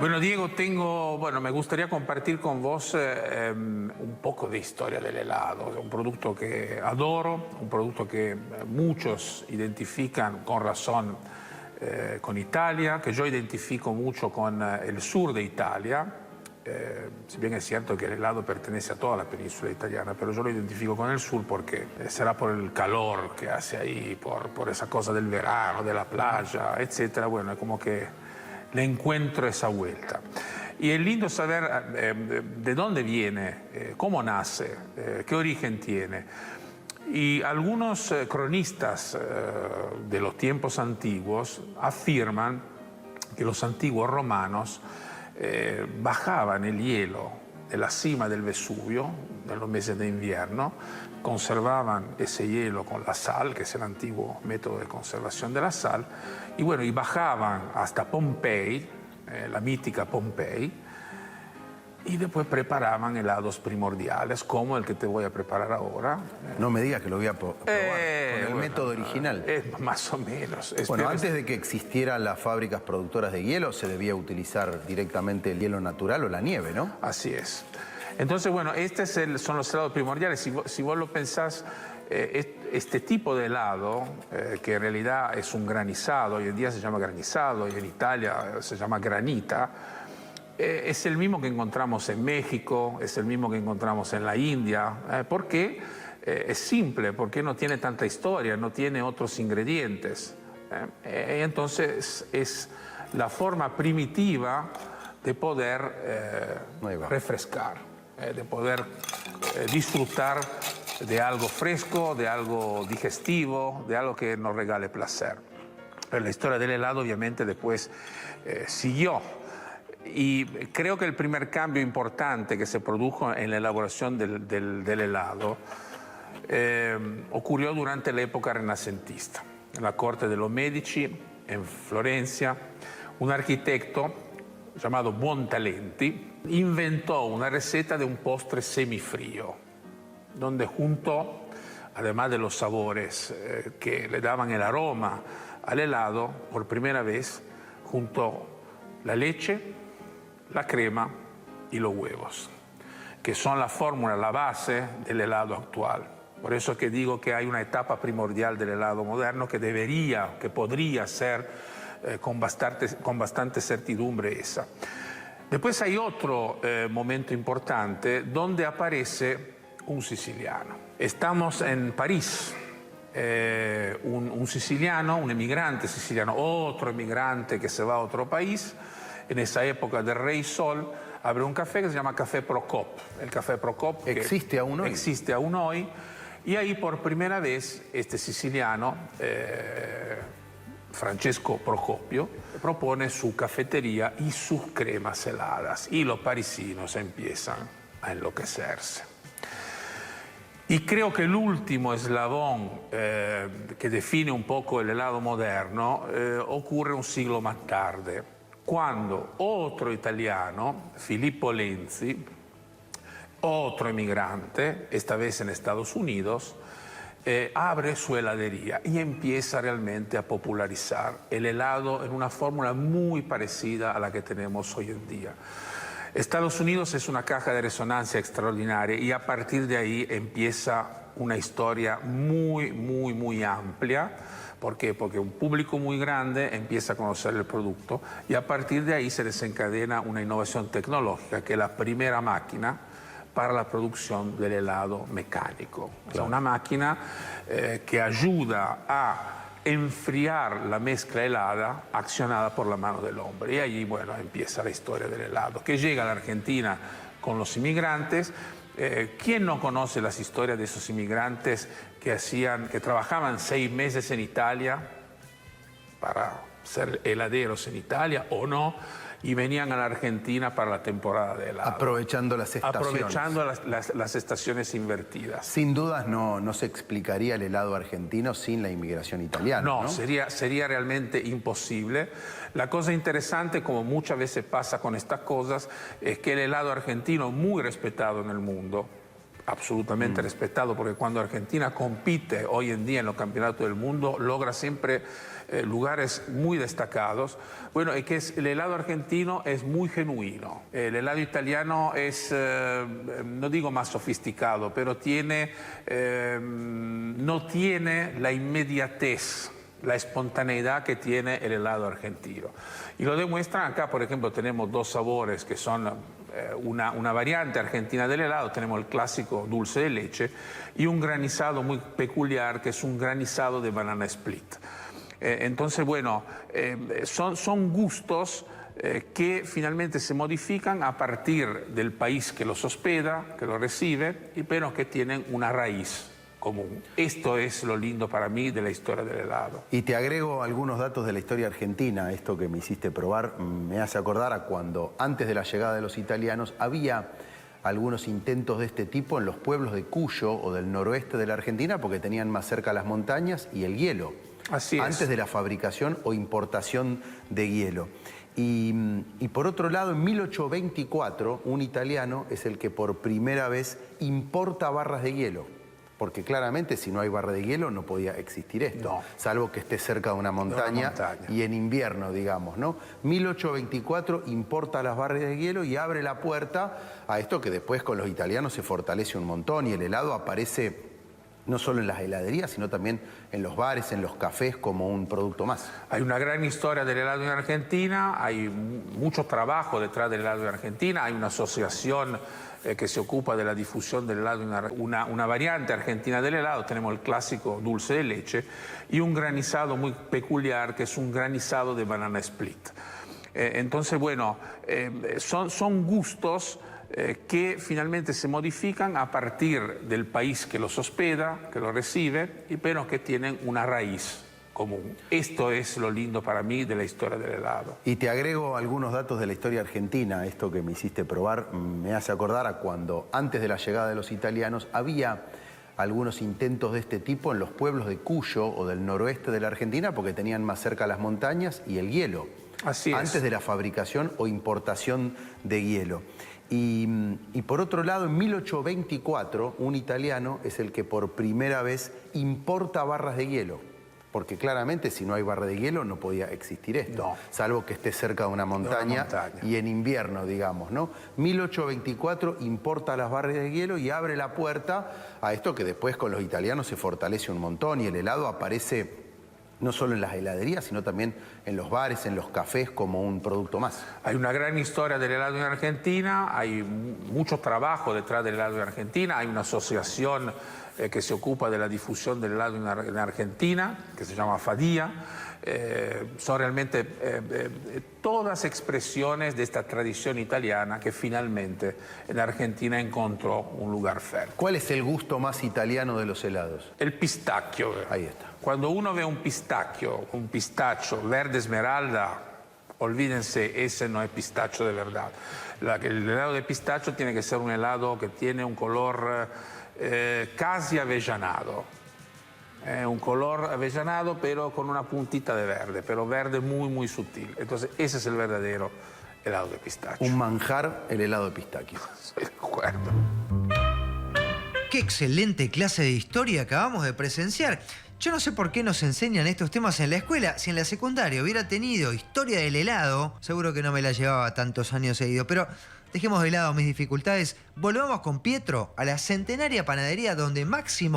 Bueno, Diego, me gustaría compartir con vos un poco de historia del helado. Es un producto que adoro, un producto que muchos identifican con razón con Italia, que yo identifico mucho con el sur de Italia. Si bien es cierto que el helado pertenece a toda la península italiana, pero yo lo identifico con el sur porque será por el calor que hace ahí, por esa cosa del verano, de la playa, etcétera. Bueno, es como que le encuentro esa vuelta. Y es lindo saber de dónde viene, cómo nace, qué origen tiene. Y algunos cronistas de los tiempos antiguos afirman que los antiguos romanos bajaban el hielo de la cima del Vesubio en los meses de invierno, conservaban ese hielo con la sal, que es el antiguo método de conservación de la sal, y bueno, y bajaban hasta Pompey, la mítica Pompey, y después preparaban helados primordiales, como el que te voy a preparar ahora. No me digas que lo voy a probar con el método original. Más o menos. Bueno, antes de que existieran las fábricas productoras de hielo, se debía utilizar directamente el hielo natural o la nieve, ¿no? Así es. Entonces, bueno, son los helados primordiales. Si vos lo pensás, este tipo de helado, que en realidad es un granizado, hoy en día se llama granizado y en Italia se llama granita, es el mismo que encontramos en México, es el mismo que encontramos en la India. ¿Por qué? Es simple, porque no tiene tanta historia, no tiene otros ingredientes. Entonces es la forma primitiva de poder refrescar, de poder disfrutar de algo fresco, de algo digestivo, de algo que nos regale placer. Pero la historia del helado obviamente después siguió. Y creo que el primer cambio importante que se produjo en la elaboración del helado ocurrió durante la época renacentista. En la corte de los Medici, en Florencia, un arquitecto llamado Buontalenti inventó una receta de un postre semifrío, donde juntó, además de los sabores que le daban el aroma al helado, por primera vez juntó la leche, la crema y los huevos, que son la fórmula, la base del helado actual. Por eso es que digo que hay una etapa primordial del helado moderno que podría ser con bastante certidumbre esa. Después hay otro momento importante donde aparece un siciliano. Estamos en París. Un siciliano, un emigrante siciliano, otro emigrante que se va a otro país. En esa época del Rey Sol abre un café que se llama Café Procop. El Café Procop ¿existe aún hoy? Existe aún hoy. Y ahí por primera vez este siciliano, Francesco Procopio, propone su cafetería y sus cremas heladas. Y los parisinos empiezan a enloquecerse. Y creo que el último eslabón que define un poco el helado moderno ocurre un siglo más tarde, cuando otro italiano, Filippo Lenzi, otro emigrante, esta vez en Estados Unidos, abre su heladería y empieza realmente a popularizar el helado en una fórmula muy parecida a la que tenemos hoy en día. Estados Unidos es una caja de resonancia extraordinaria y a partir de ahí empieza una historia muy amplia. ¿Por qué? Porque un público muy grande empieza a conocer el producto y a partir de ahí se desencadena una innovación tecnológica que es la primera máquina para la producción del helado mecánico. Claro. O sea, una máquina que ayuda a enfriar la mezcla helada accionada por la mano del hombre. Y allí, bueno, empieza la historia del helado, que llega a la Argentina con los inmigrantes. ¿Quién no conoce las historias de esos inmigrantes que trabajaban 6 meses en Italia para ser heladeros en Italia o no, y venían a la Argentina para la temporada de helado? Aprovechando las estaciones. Aprovechando las estaciones invertidas. Sin dudas no se explicaría el helado argentino sin la inmigración italiana, ¿no? No, sería realmente imposible. La cosa interesante, como muchas veces pasa con estas cosas, es que el helado argentino, muy respetado en el mundo, absolutamente respetado, porque cuando Argentina compite hoy en día en los campeonatos del mundo, logra siempre lugares muy destacados. Bueno, es que el helado argentino es muy genuino. El helado italiano es, no digo más sofisticado, pero no tiene la inmediatez, la espontaneidad que tiene el helado argentino. Y lo demuestran acá, por ejemplo, tenemos dos sabores que son una variante argentina del helado. Tenemos el clásico dulce de leche y un granizado muy peculiar, que es un granizado de banana split. Entonces, bueno, son gustos que finalmente se modifican a partir del país que los hospeda, que los recibe, pero que tienen una raíz común. Esto es lo lindo para mí de la historia del helado. Y te agrego algunos datos de la historia argentina. Esto que me hiciste probar me hace acordar a cuando, antes de la llegada de los italianos, había algunos intentos de este tipo en los pueblos de Cuyo o del noroeste de la Argentina, porque tenían más cerca las montañas y el hielo. Así es. Antes de la fabricación o importación de hielo. Y por otro lado, en 1824, un italiano es el que por primera vez importa barras de hielo. Porque claramente si no hay barra de hielo no podía existir esto, no, salvo que esté cerca de una montaña y en invierno, digamos, ¿no? 1824 importa las barras de hielo y abre la puerta a esto que después con los italianos se fortalece un montón, y el helado aparece no solo en las heladerías, sino también en los bares, en los cafés, como un producto más. Hay una gran historia del helado en Argentina, hay mucho trabajo detrás del helado en Argentina, hay una asociación que se ocupa de la difusión del helado, una variante argentina del helado. Tenemos el clásico dulce de leche y un granizado muy peculiar, que es un granizado de banana split. Entonces, bueno, son gustos que finalmente se modifican a partir del país que los hospeda, que los recibe, pero que tienen una raíz común. Esto es lo lindo para mí de la historia del helado. Y te agrego algunos datos de la historia argentina. Esto que me hiciste probar me hace acordar a cuando, antes de la llegada de los italianos, había algunos intentos de este tipo en los pueblos de Cuyo o del noroeste de la Argentina, porque tenían más cerca las montañas y el hielo. Así es. Antes de la fabricación o importación de hielo. Y por otro lado, en 1824, un italiano es el que por primera vez importa barras de hielo. Porque claramente si no hay barra de hielo no podía existir esto, no, salvo que esté cerca de una montaña y en invierno, digamos, ¿no? 1824 importa las barras de hielo y abre la puerta a esto que después con los italianos se fortalece un montón, y el helado aparece no solo en las heladerías, sino también en los bares, en los cafés, como un producto más. Hay una gran historia del helado en Argentina, hay mucho trabajo detrás del helado en Argentina, hay una asociación que se ocupa de la difusión del helado en Argentina, que se llama FADIA. Son realmente todas expresiones de esta tradición italiana que finalmente en Argentina encontró un lugar fértil. ¿Cuál es el gusto más italiano de los helados? El pistacchio. Ahí está. Cuando uno ve un pistacho verde esmeralda, olvídense, ese no es pistacho de verdad. El helado de pistacho tiene que ser un helado que tiene un color casi avellanado. Un color avellanado, pero con una puntita de verde, pero verde muy, muy sutil. Entonces, ese es el verdadero helado de pistacho. Un manjar, el helado de pistacho. Estoy de acuerdo. Qué excelente clase de historia acabamos de presenciar. Yo no sé por qué nos enseñan estos temas en la escuela. Si en la secundaria hubiera tenido historia del helado, seguro que no me la llevaba tantos años seguidos. Pero dejemos de lado mis dificultades. Volvamos con Pietro a la centenaria panadería donde Máximo